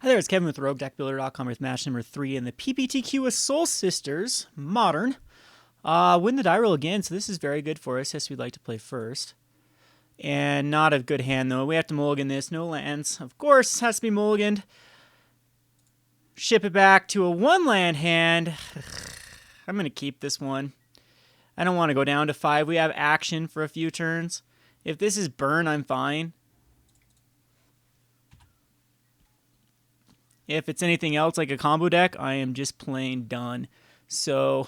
Hi there, it's Kevin with RogueDeckBuilder.com with match number 3 in the PPTQ with Soul Sisters Modern. Win the die roll again, so this is very good for us. Yes, we'd like to play first. And not a good hand, though. We have to mulligan this. No lands. Of course, has to be mulliganed. Ship it back to a 1-land hand. I'm going to keep this one. I don't want to go down to 5. We have action for a few turns. If this is burn, I'm fine. If it's anything else like a combo deck, I am just plain done. So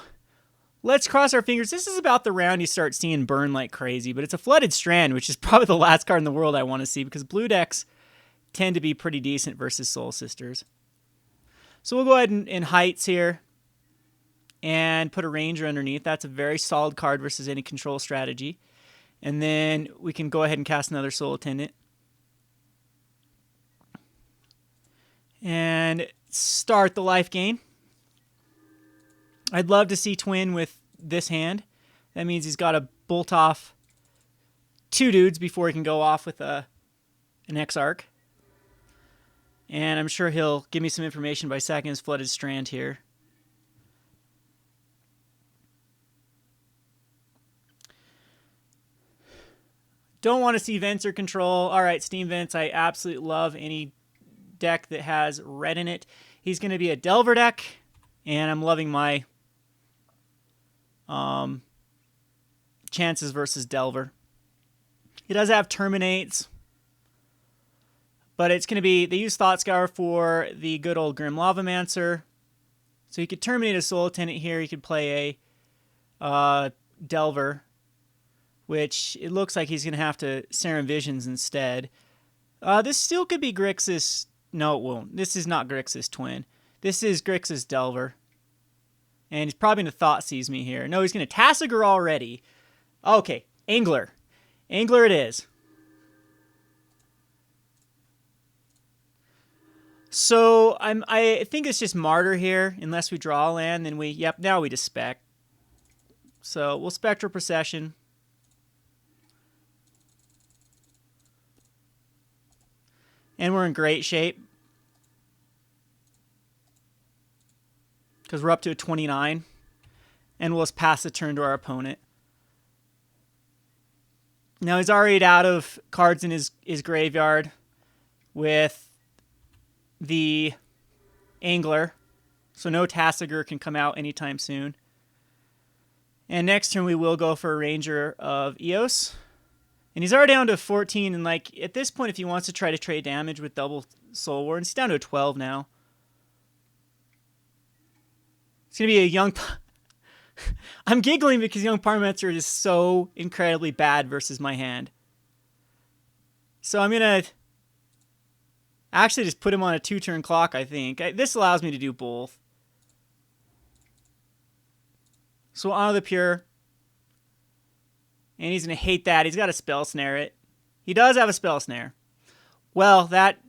let's cross our fingers. This is about the round you start seeing burn like crazy, but it's a flooded strand, which is probably the last card in the world I want to see because blue decks tend to be pretty decent versus Soul Sisters. So we'll go ahead and heights here and put a ranger underneath. That's a very solid card versus any control strategy. And then we can go ahead and cast another Soul Attendant. And start the life gain. I'd love to see Twin with this hand. That means he's got to bolt off 2 dudes before he can go off with an X-Arc. And I'm sure he'll give me some information by sacking his Flooded Strand here. Don't want to see Vents or Control. All right, Steam Vents. I absolutely love any deck that has red in it. He's going to be a Delver deck, and I'm loving my chances versus Delver. He does have Terminates, but it's going to be, they use Thought Scour for the good old Grim Lavamancer. So he could Terminate a Soul Attendant here. He could play a Delver, which it looks like he's going to have to Serum Visions instead. This still could be Grixis. No, it won't. This is not Grixis Twin. This is Grixis Delver. And he's probably going to Thought Seize me here. No, he's going to Tassiger already. Okay, Angler. Angler it is. So I think it's just Martyr here. Unless we draw a land, then now we just spec. So we'll Spectral Procession. And we're in great shape. Because we're up to a 29. And we'll just pass the turn to our opponent. Now he's already out of cards in his graveyard with the Angler. So no Tassiger can come out anytime soon. And next turn we will go for a Ranger of Eos. And he's already down to 14, and like at this point, if he wants to try to trade damage with double Soul Warden, he's down to a 12 now. It's going to be a young... I'm giggling because Young Parliamentary is so incredibly bad versus my hand. So I'm going to actually just put him on a 2-turn clock, I think. This allows me to do both. So Honor the Pure. And he's going to hate that. He's got to Spell Snare it. He does have a Spell Snare. Well, that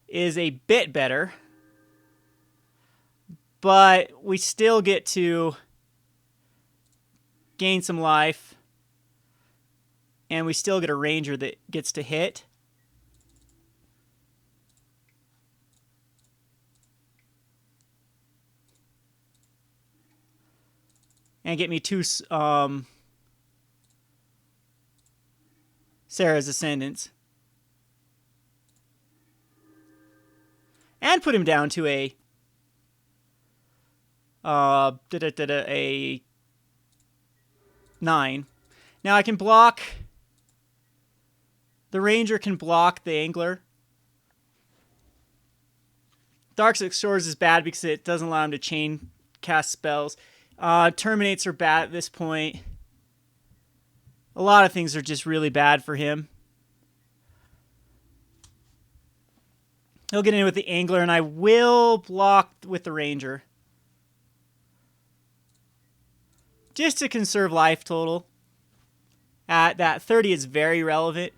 is a bit better. But we still get to gain some life. And we still get a Ranger that gets to hit. And get me 2... Sarah's Ascendants. And put him down to a 9. Now I can block. The Ranger can block the Angler. Dark Six Shores is bad because it doesn't allow him to chain cast spells. Terminates are bad at this point. A lot of things are just really bad for him. He'll get in with the Angler, and I will block with the Ranger. Just to conserve life total. At that 30 is very relevant.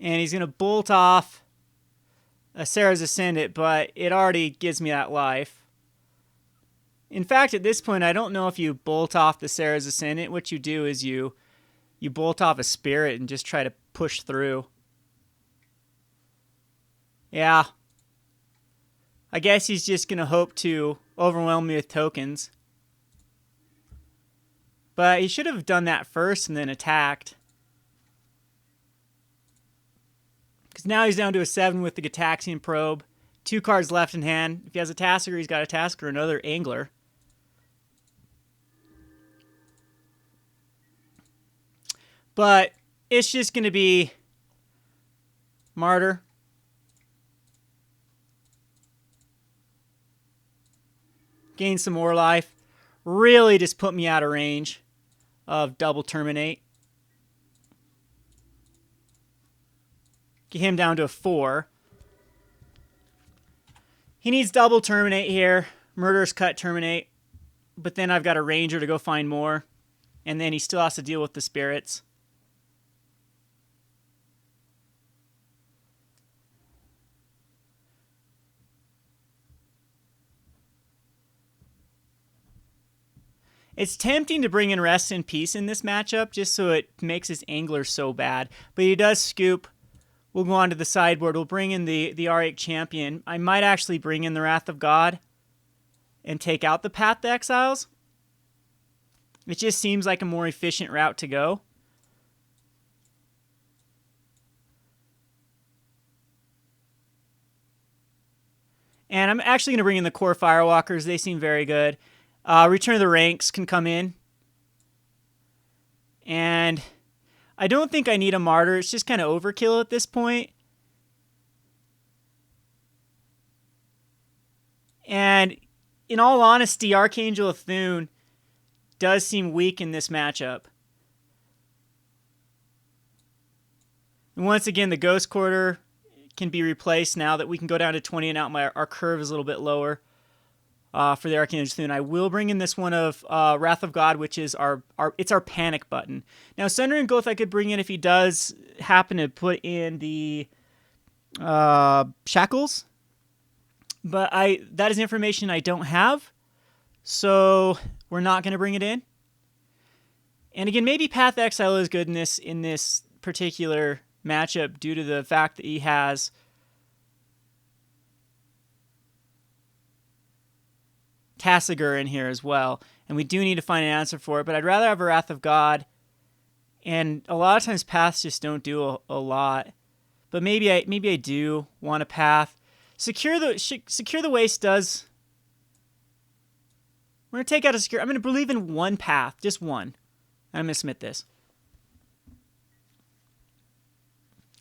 And he's going to bolt off a Sarah's Ascendant, but it already gives me that life. In fact, at this point, I don't know if you bolt off the Sarah's Ascendant. What you do is you bolt off a Spirit and just try to push through. Yeah. I guess he's just going to hope to overwhelm me with tokens. But he should have done that first and then attacked. Because now he's down to a 7 with the Gitaxian Probe. 2 cards left in hand. If he has a Tasker, he's got a Tasker, another Angler. But it's just going to be Martyr. Gain some more life. Really just put me out of range of double terminate. Get him down to a 4. He needs double terminate here. Murderous Cut terminate. But then I've got a Ranger to go find more. And then he still has to deal with the Spirits. It's tempting to bring in Rest in Peace in this matchup just so it makes his Angler so bad. But he does scoop. We'll go on to the sideboard. We'll bring in the R8 Champion. I might actually bring in the Wrath of God and take out the Path to Exiles. It just seems like a more efficient route to go. And I'm actually going to bring in the Core Firewalkers. They seem very good. Return of the Ranks can come in. And I don't think I need a Martyr. It's just kind of overkill at this point. And in all honesty, Archangel Athune does seem weak in this matchup. And once again, the Ghost Quarter can be replaced now that we can go down to 20 and out. Our curve is a little bit lower. For the Archangel Athune. I will bring in this one of Wrath of God, which is our panic button. Now, Sundering Goth I could bring in if he does happen to put in the Shackles. But that is information I don't have. So we're not going to bring it in. And again, maybe Path to Exile is good in this particular matchup due to the fact that he has Tassiger in here as well, and we do need to find an answer for it, but I'd rather have a Wrath of God, and a lot of times paths just don't do a lot, but maybe I do want a path. Secure the Waste does. We're going to take out a secure. I'm going to believe in one path, just one. I'm going to submit this.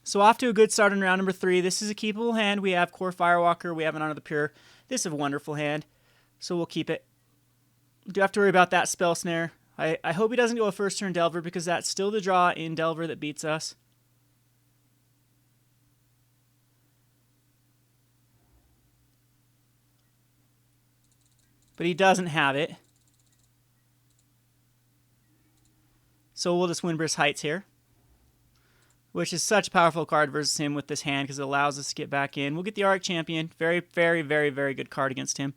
So off to a good start in round number 3. This is a keepable hand. We have Core Firewalker. We have an Honor the Pure. This is a wonderful hand. So we'll keep it. Do have to worry about that Spell Snare. I hope he doesn't go a first turn Delver because that's still the draw in Delver that beats us. But he doesn't have it. So we'll just Windburst Heights here. Which is such a powerful card versus him with this hand because it allows us to get back in. We'll get the Arc Champion. Very, very, very, very good card against him.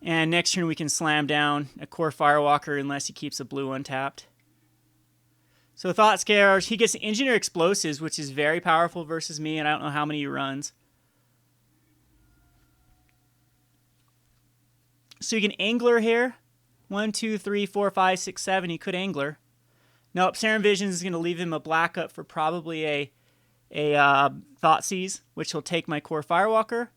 And next turn we can slam down a Core Firewalker unless he keeps a blue untapped. So Thought Scares, he gets Engineer Explosives, which is very powerful versus me, and I don't know how many he runs. So you can Angler here. 1, 2, 3, 4, 5, 6, 7. He could Angler. Nope, Serum Visions is going to leave him a black up for probably a Thoughtseize, which will take my Core Firewalker.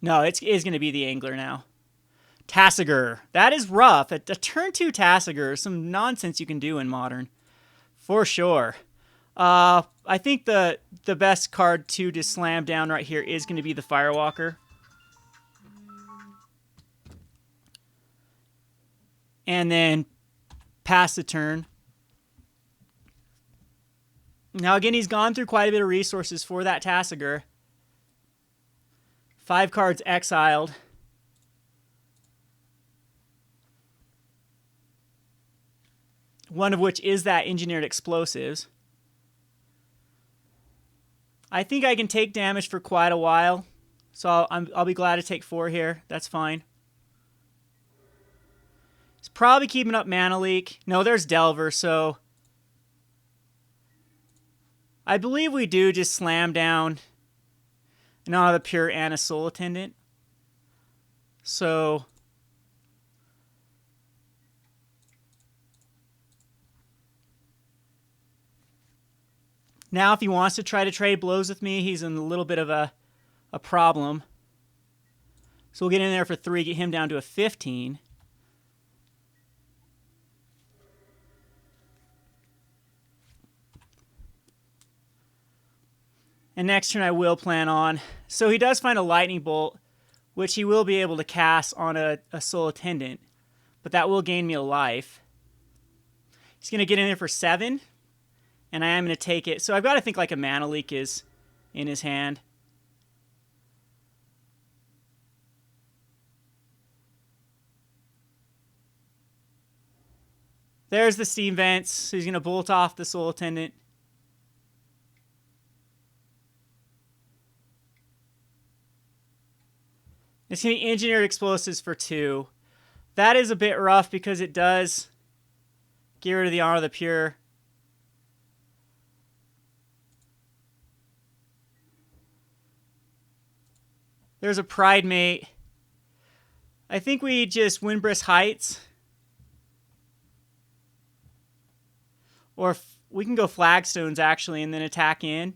No, it is going to be the Angler now. Tassiger. That is rough. A turn 2 Tassiger is some nonsense you can do in Modern. For sure. I think the best card to slam down right here is going to be the Firewalker. And then pass the turn. Now again, he's gone through quite a bit of resources for that Tassiger. 5 cards exiled. One of which is that Engineered Explosives. I think I can take damage for quite a while. So I'll be glad to take 4 here. That's fine. He's probably keeping up Mana Leak. No, there's Delver, so I believe we do just slam down an Honor the Pure and a Soul Attendant. So now if he wants to try to trade blows with me, he's in a little bit of a problem. So we'll get in there for 3, get him down to a 15. And next turn I will plan on. So he does find a Lightning Bolt, which he will be able to cast on a Soul Attendant. But that will gain me a life. He's going to get in there for 7. And I am going to take it. So I've got to think like a Mana Leak is in his hand. There's the Steam Vents. So he's going to bolt off the Soul Attendant. It's going to be Engineered Explosives for 2. That is a bit rough because it does get rid of the Honor of the Pure. There's a Pride Mate. I think we just Windbrisk Heights. Or we can go Flagstones, actually, and then attack in.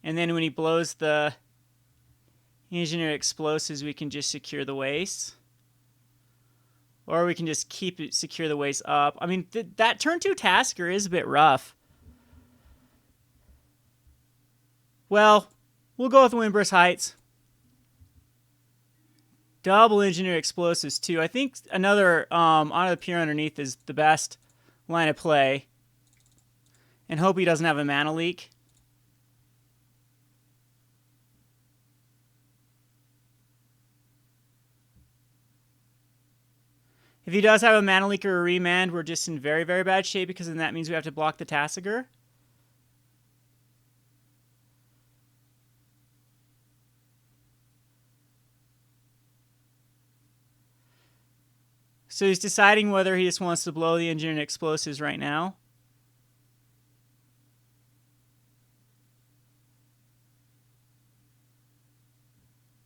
And then when he blows the Engineered Explosives, we can just secure the waste. Or we can just keep it, secure the waste up. I mean, that turn 2 Tasker is a bit rough. Well, we'll go with Windbrisk Heights. Double Engineered Explosives, too. I think another Honor the Pure underneath is the best line of play. And hope he doesn't have a Mana Leak. If he does have a Mana Leak or a Remand, we're just in very, very bad shape because then that means we have to block the Tassiger. So he's deciding whether he just wants to blow the Engineered Explosives right now.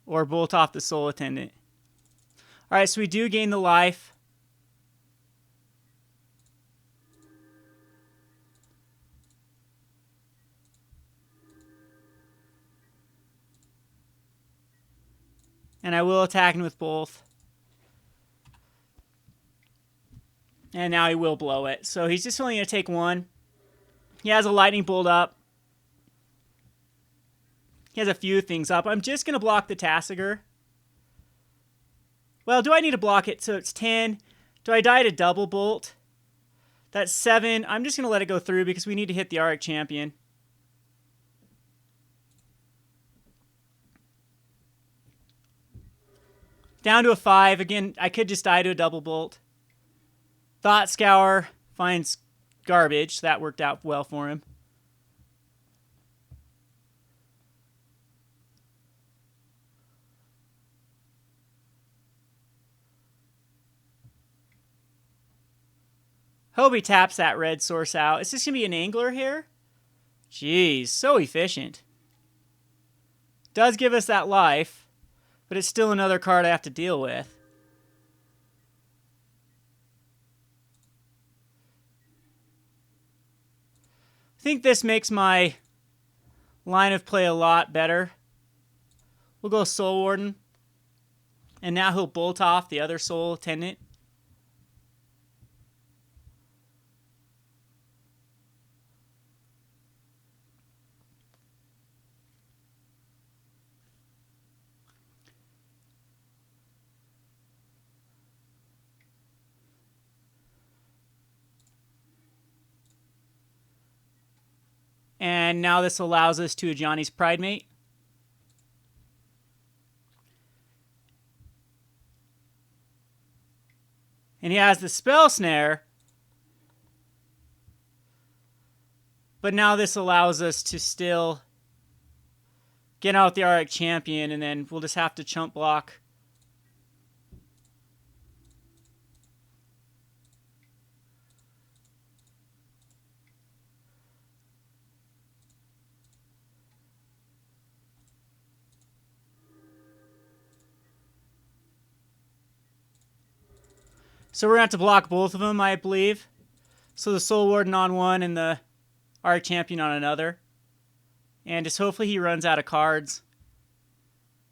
Or bolt off the Soul Attendant. Alright, so we do gain the life. And I will attack him with both. And now he will blow it. So he's just only going to take 1. He has a Lightning Bolt up. He has a few things up. I'm just going to block the Tassiger. Well, do I need to block it? So it's 10. Do I die to double bolt? That's 7. I'm just going to let it go through because we need to hit the Arctic Champion. Down to a 5. Again, I could just die to a double bolt. Thought Scour finds garbage. So that worked out well for him. Hope he taps that red source out. Is this going to be an Angler here? Jeez, so efficient. Does give us that life, but it's still another card I have to deal with. I think this makes my line of play a lot better. We'll go Soul Warden. And now he'll bolt off the other Soul Attendant. And now this allows us to a Johnny's Pride Mate. And he has the Spell Snare. But now this allows us to still get out the Arctic Champion, and then we'll just have to chump block. So we're going to have to block both of them, I believe. So the Soul Warden on one and the Arctic Champion on another. And just hopefully he runs out of cards.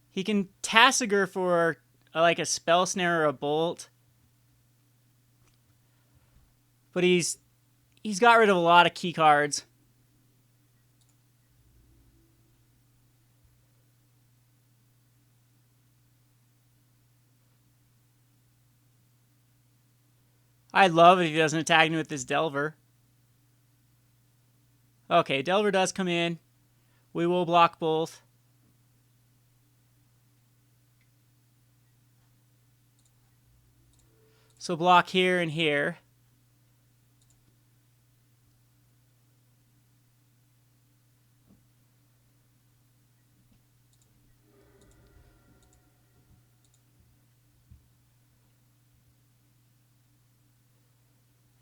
He can Tassiger for like a Spell Snare or a Bolt. But he's got rid of a lot of key cards. I'd love it if he doesn't attack me with this Delver. Okay, Delver does come in. We will block both. So block here and here.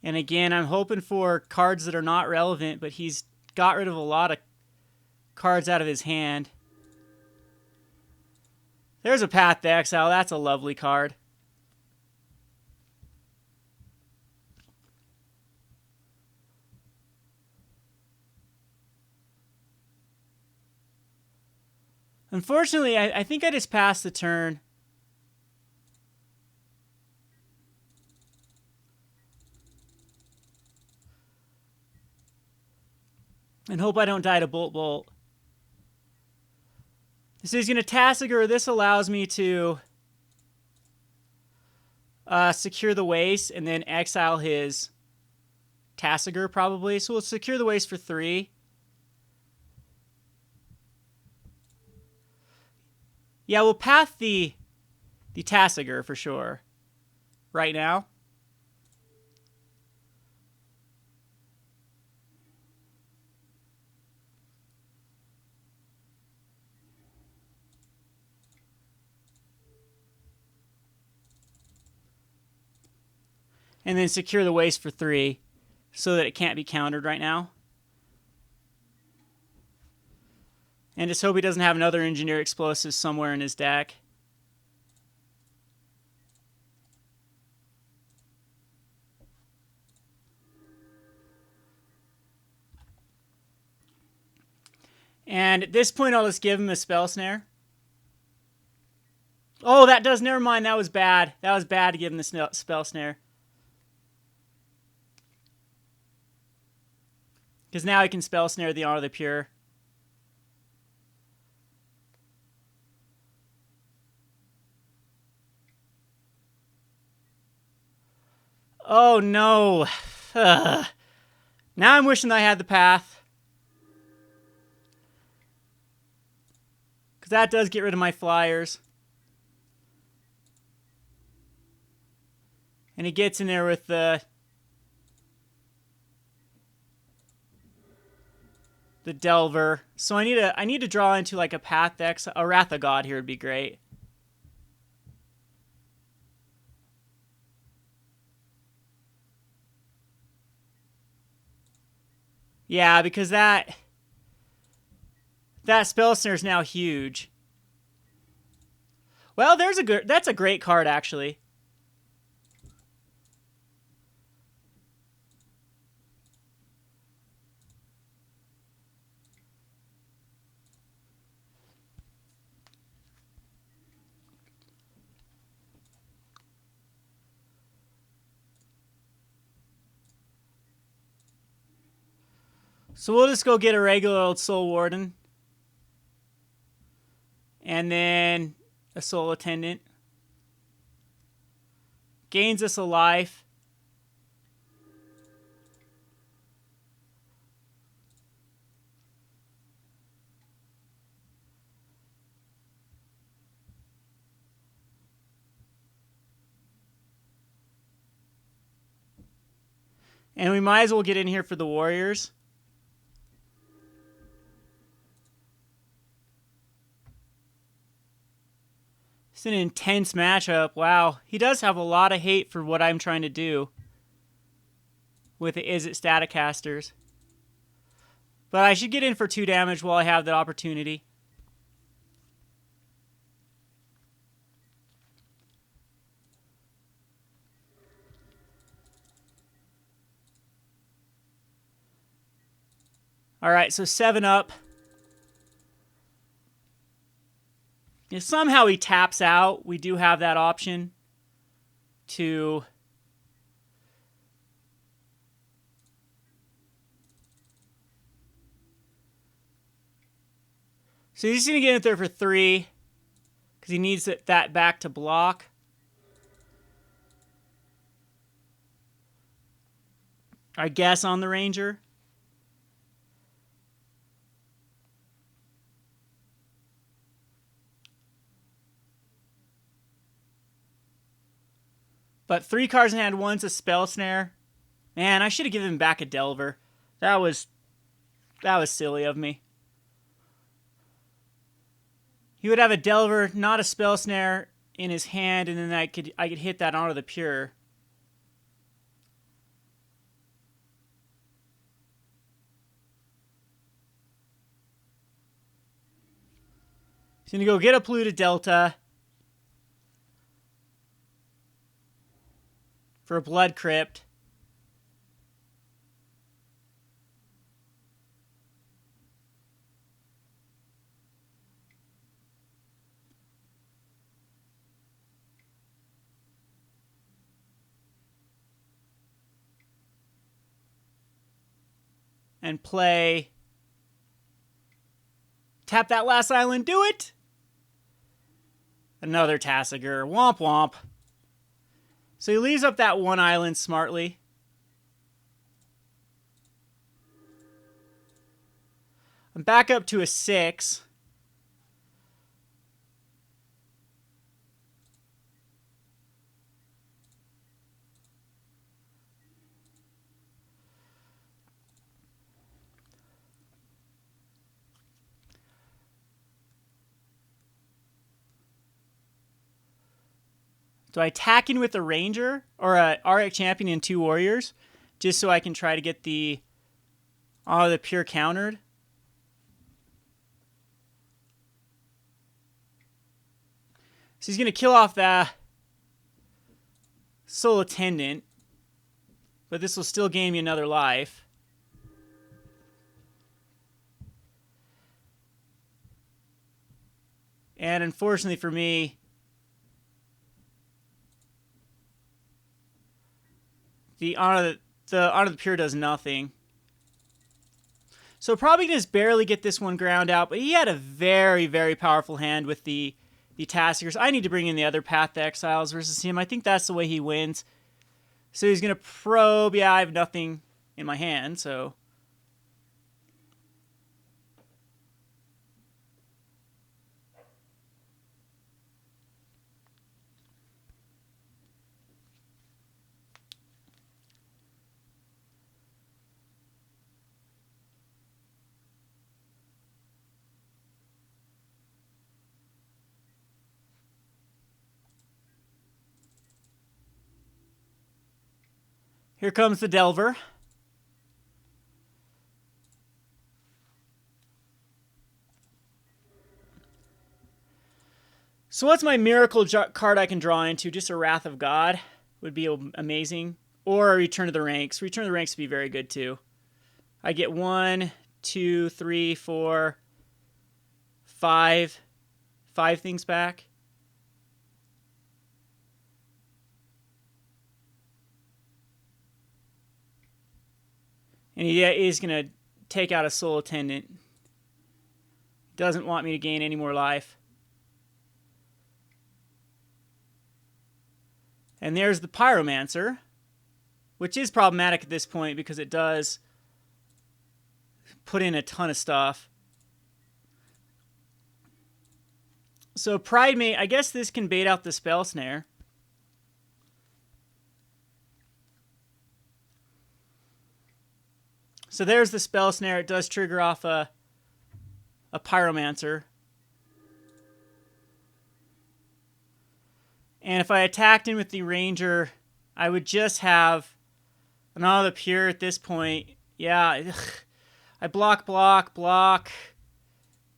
And again, I'm hoping for cards that are not relevant, but he's got rid of a lot of cards out of his hand. There's a Path to Exile. That's a lovely card. Unfortunately, I think I just passed the turn. And hope I don't die to Bolt Bolt. So he's going to Tassiger. This allows me to secure the waste and then exile his Tassiger probably. So we'll secure the waste for 3. Yeah, we'll path the Tassiger for sure right now. And then secure the waste for 3 so that it can't be countered right now. And just hope he doesn't have another Engineer Explosive somewhere in his deck. And at this point, I'll just give him a Spell Snare. Oh, that does, never mind, that was bad. That was bad to give him the Spell Snare. Because now he can Spell Snare the Honor of the Pure. Oh no. Ugh. Now I'm wishing I had the path. Because that does get rid of my flyers. And he gets in there with the Delver. So I need to draw into like a Path X. A Wrath of God here would be great. Yeah, because that Spell Snare is now huge. Well, that's a great card actually. So we'll just go get a regular old Soul Warden. And then a Soul Attendant. Gains us a life. And we might as well get in here for the Warriors. It's an intense matchup. Wow. He does have a lot of hate for what I'm trying to do with the Is It Staticasters. But I should get in for 2 damage while I have that opportunity. Alright, so 7 up. If somehow he taps out, we do have that option to so he's going to get in there for 3 because he needs that back to block. I guess on the Ranger. But 3 cards in hand, 1's a Spell Snare. Man, I should have given him back a Delver. That was silly of me. He would have a Delver, not a Spell Snare, in his hand, and then I could hit that onto the Pure. He's gonna go get a Polluted Delta for a Blood Crypt. And play. Tap that last island, do it! Another Tassiger. Womp womp. So he leaves up that 1 island smartly. I'm back up to a 6. Do I attack in with a Ranger or a RX Champion and 2 Warriors just so I can try to get the Pure countered? So he's going to kill off the Soul Attendant, but this will still gain me another life. And unfortunately for me, the Honor of the Pure does nothing. So probably just barely get this one ground out, but he had a very, very powerful hand with the Tassigers. I need to bring in the other Path to Exiles versus him. I think that's the way he wins. So he's going to probe. Yeah, I have nothing in my hand, so... Here comes the Delver. So what's my miracle card I can draw into? Just a Wrath of God would be amazing. Or a Return to the Ranks. Return to the Ranks would be very good too. I get 1, 2, 3, 4, 5 things back. And he is going to take out a Soul Attendant. Doesn't want me to gain any more life. And there's the Pyromancer, which is problematic at this point because it does put in a ton of stuff. So Pridemate, I guess this can bait out the Spell Snare. So there's the Spell Snare. It does trigger off a Pyromancer. And if I attacked in with the Ranger, I would just have another Pure at this point. Yeah, ugh. I block.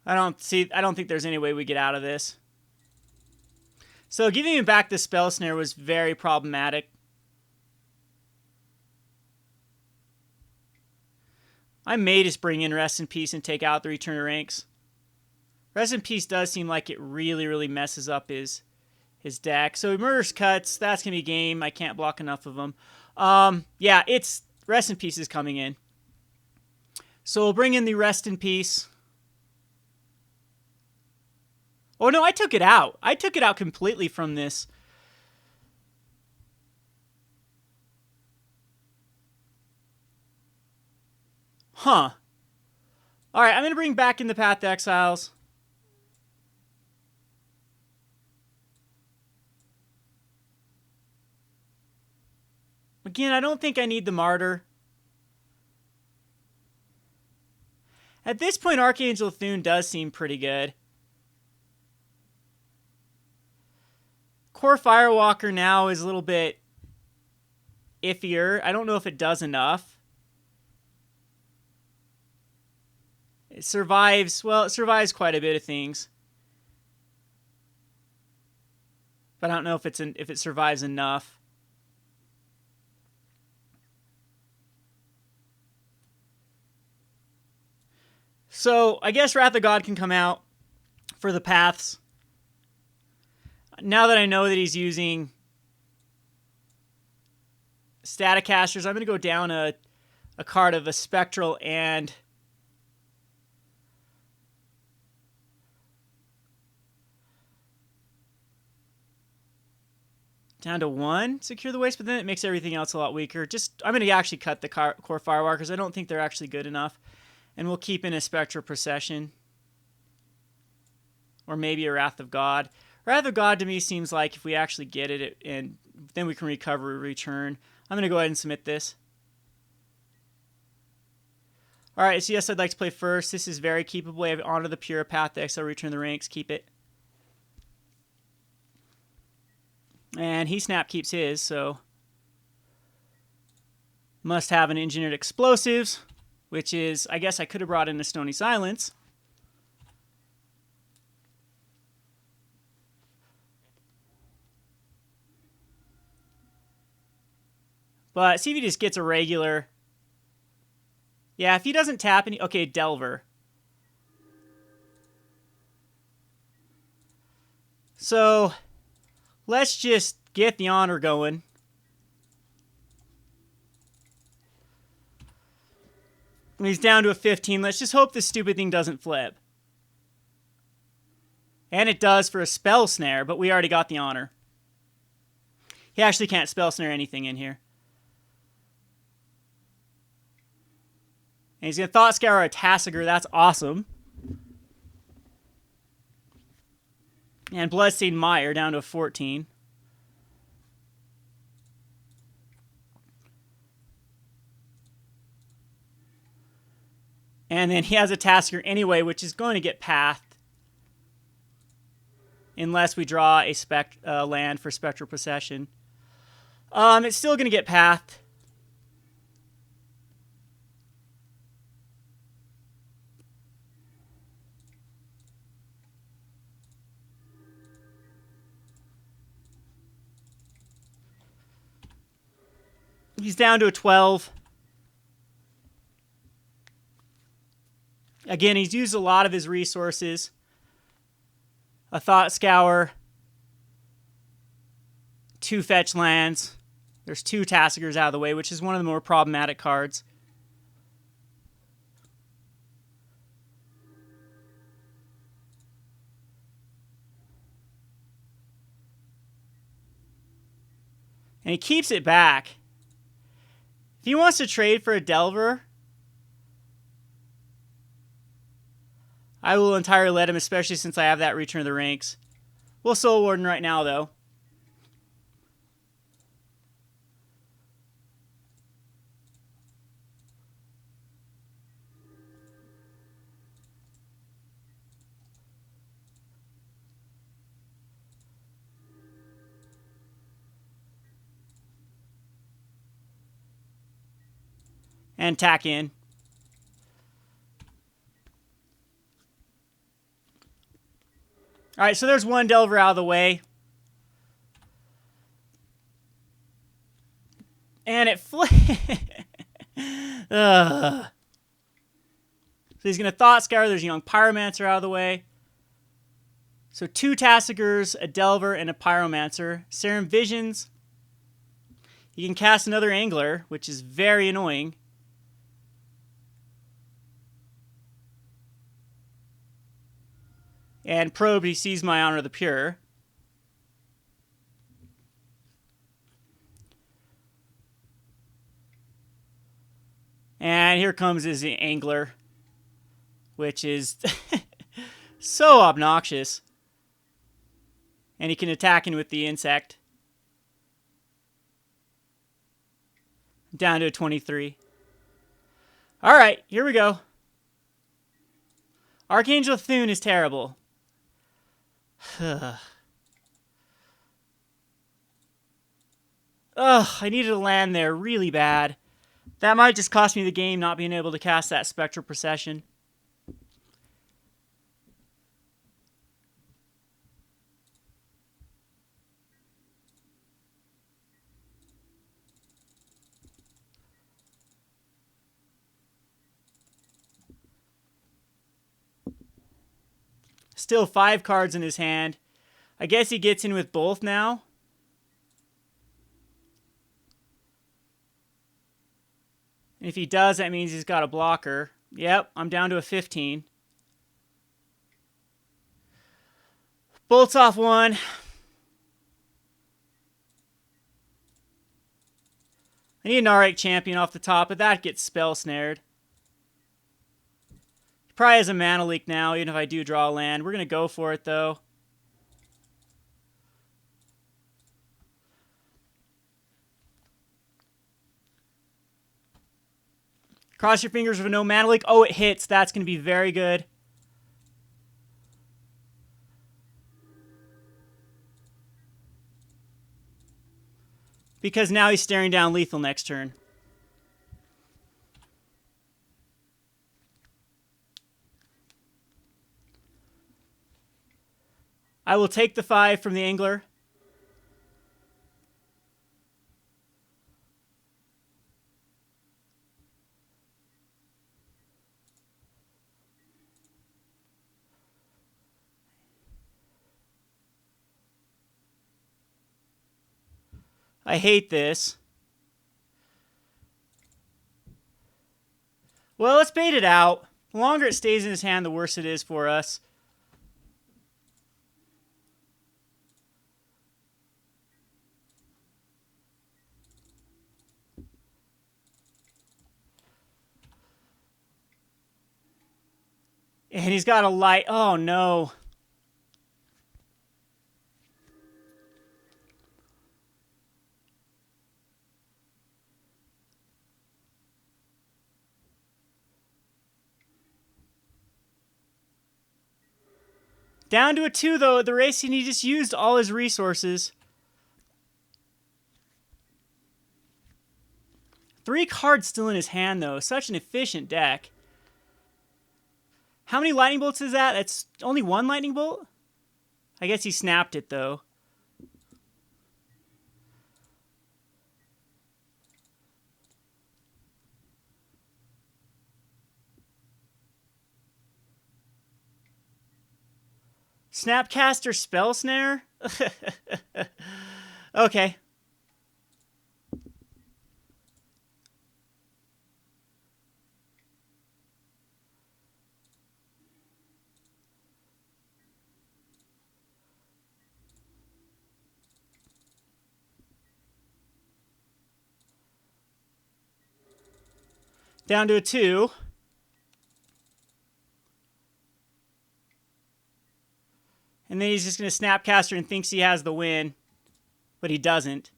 I don't think there's any way we get out of this. So giving him back the Spell Snare was very problematic. I may just bring in Rest in Peace and take out the Return to Ranks. Rest in Peace does seem like it really, really messes up his deck. So he murders cuts. That's going to be game. I can't block enough of them. Yeah, it's Rest in Peace is coming in. So we'll bring in the Rest in Peace. Oh, no, I took it out. I took it out completely from this. Huh. All right, I'm going to bring back in the Path to Exiles. Again, I don't think I need the Martyr. At this point, Archangel Thune does seem pretty good. Core Firewalker now is a little bit iffier. I don't know if it does enough. It survives, well, it survives quite a bit of things. But I don't know if it survives enough. So, I guess Wrath of God can come out for the paths. Now that I know that he's using Staticasters, I'm going to go down a card of a Spectral and down to 1 Secure the Waste, but then it makes everything else a lot weaker. I'm going to actually cut the Core Firewalkers. I don't think they're actually good enough. And we'll keep in a Spectral Procession. Or maybe a Wrath of God. Wrath of God to me seems like if we actually get it, and then we can recover, return. I'm going to go ahead and submit this. Alright, so yes, I'd like to play first. This is very keepable. I have Honor the Pure, Path to Exile, Return the Ranks. Keep it. And he snap keeps his, so must have an Engineered Explosives, which is, I guess I could have brought in a Stony Silence. But see if he just gets a regular. Yeah, if he doesn't tap any. Okay, Delver. So let's just get the Honor going. When he's down to a 15, let's just hope this stupid thing doesn't flip. And it does for a Spell Snare, but we already got the Honor. He actually can't Spell Snare anything in here. And he's going to Thought Scour a Tasigur. That's awesome. And Bloodstained Mire down to a 14. And then he has a Tasigur anyway, which is going to get pathed. Unless we draw a land for Spectral Procession. It's still going to get pathed. He's down to a 12. Again, he's used a lot of his resources. A Thought Scour. 2 fetch lands. There's 2 Tasigurs out of the way, which is one of the more problematic cards. And he keeps it back. If he wants to trade for a Delver, I will entirely let him, especially since I have that Return of the Ranks. We'll Soul Warden right now, though. and tack in. All right, so there's one Delver out of the way. And it so he's going to Thought Scour. There's a young Pyromancer out of the way. So 2 Tassigurs, a Delver, and a Pyromancer. Serum Visions. He can cast another Angler, which is very annoying. And Probe, he sees my Honor of the Pure. And here comes his Angler, which is so obnoxious. And he can attack in with the Insect. Down to a 23. All right, here we go. Archangel Thune is terrible. Ugh, I needed to land there really bad. That might just cost me the game, not being able to cast that Spectral Procession. Still 5 cards in his hand. I guess he gets in with both now. And if he does, that means he's got a blocker. Yep, I'm down to a 15. Bolts off 1. I need an Auric Champion off the top, but that gets Spell Snared. He probably has a Mana Leak now, even if I do draw a land. We're going to go for it, though. Cross your fingers with no Mana Leak. Oh, it hits. That's going to be very good. Because now he's staring down lethal next turn. I will take the 5 from the Angler. I hate this. Well, let's bait it out. The longer it stays in his hand, the worse it is for us. And he's got a light. Oh, no. Down to a 2, though, at the race, and he just used all his resources. 3 cards still in his hand, though. Such an efficient deck. How many Lightning Bolts is that? That's only 1 Lightning Bolt? I guess he snapped it, though. Snapcaster Spell Snare? Okay. Down to a 2. And then he's just going to Snapcaster and thinks he has the win. But he doesn't.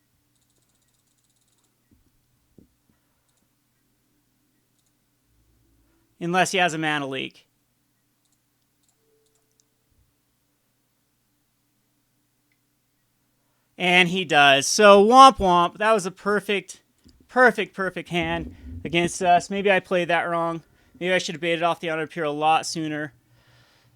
Unless he has a Mana Leak. And he does. So, womp womp. That was a perfect hand. against us. Maybe I played that wrong. Maybe I should have baited off the Unappear a lot sooner.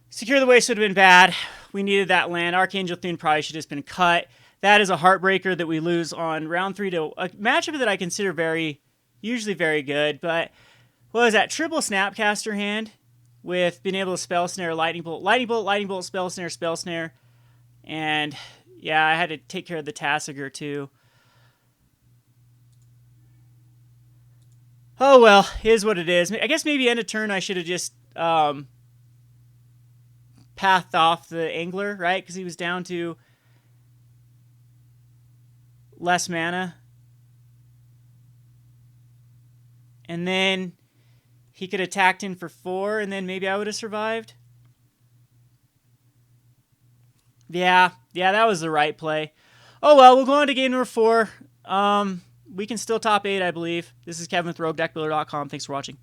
Secure the Waste would have been bad. We needed that land. Archangel Thune probably should have just been cut. That is a heartbreaker that we lose on round 3 to a matchup that I consider usually very good. But what was that? Triple Snapcaster hand with being able to Spell Snare, Lightning Bolt, Lightning Bolt, Lightning Bolt, Spell Snare, Spell Snare. And yeah, I had to take care of the Tassiger too. Oh well, it is what it is. I guess maybe end of turn I should have just pathed off the Angler, right? Because he was down to less mana. And then he could have attacked in for 4, and then maybe I would have survived. Yeah, that was the right play. Oh well, we'll go on to game number 4. We can still top 8, I believe. This is Kevin with RogueDeckBuilder.com. Thanks for watching.